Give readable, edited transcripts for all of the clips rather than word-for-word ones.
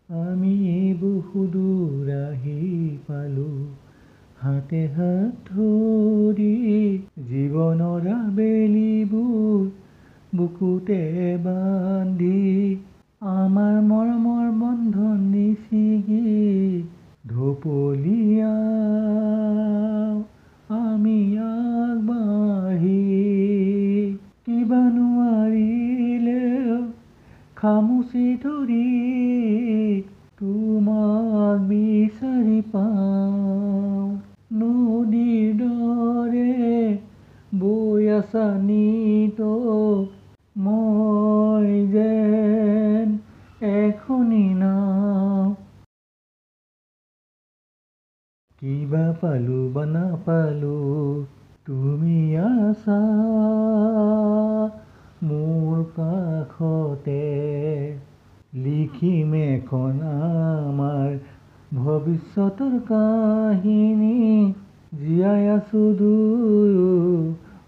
আমি বহুদূৰ আহি পালো, হাতে হাত ধৰি জীৱনৰ আবেলিবোৰ বুকুতে বান্ধি, আমাৰ মৰমৰ বন্ধন নিচিগি ঢপলিয়াও আমি আগবাঢ়ি। কিবা নোৱাৰিলেও খামুচি ধৰি তোমাক বিচাৰি পাওঁ। নদীৰ দৰে বৈ আছা নিত, মই যেন এখনি নাও। কিবা পালো বা নাপালো, তুমি আছা মোৰ কাষতে। লিখিম এখন আমাৰ ভৱিষ্যতৰ কাহিনী, জীয়াই আছো দুয়ো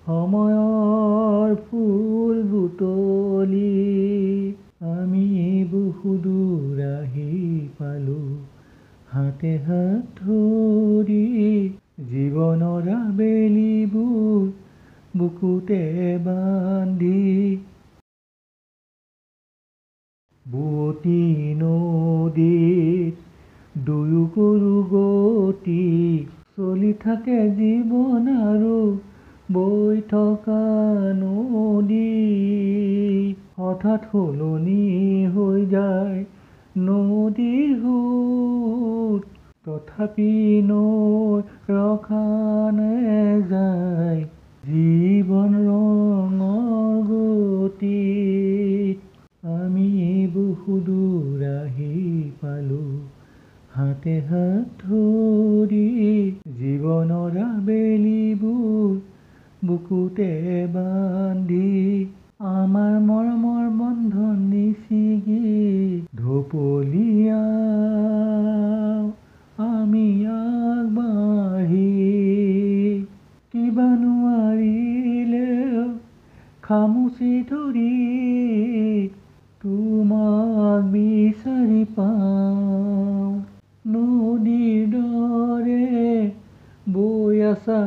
সময়ৰ ফুল বুটলি। আমি বহুদূৰ আহি পালো, হাতে হাত ধৰি জীৱনৰ আবেলিবোৰ বুকুতে বান্ধি। বুৱতী নদীত দুয়ো গৰু গতি, চলি থাকে জীৱন আৰু বৈ থকা নদী। হঠাৎ সলনি হৈ যায় নদীৰ সোঁত, তথাপি নৈ ৰখা নেযায় জীৱন ৰঙৰ গতিত। আমি বহুদূৰ আহি পালো, হাতে হাত ধৰি জীৱনৰ আবেলিবোৰ বুকুতে বান্ধি, আমাৰ মৰমৰ বন্ধন নিচিগি ঢপলিয়াও আমি আগবাঢ়ি। কিবা নোৱাৰিলেও খামুচি ধৰি তোমাক বিচাৰি পাওঁ। নদীৰ দৰে বৈ আছা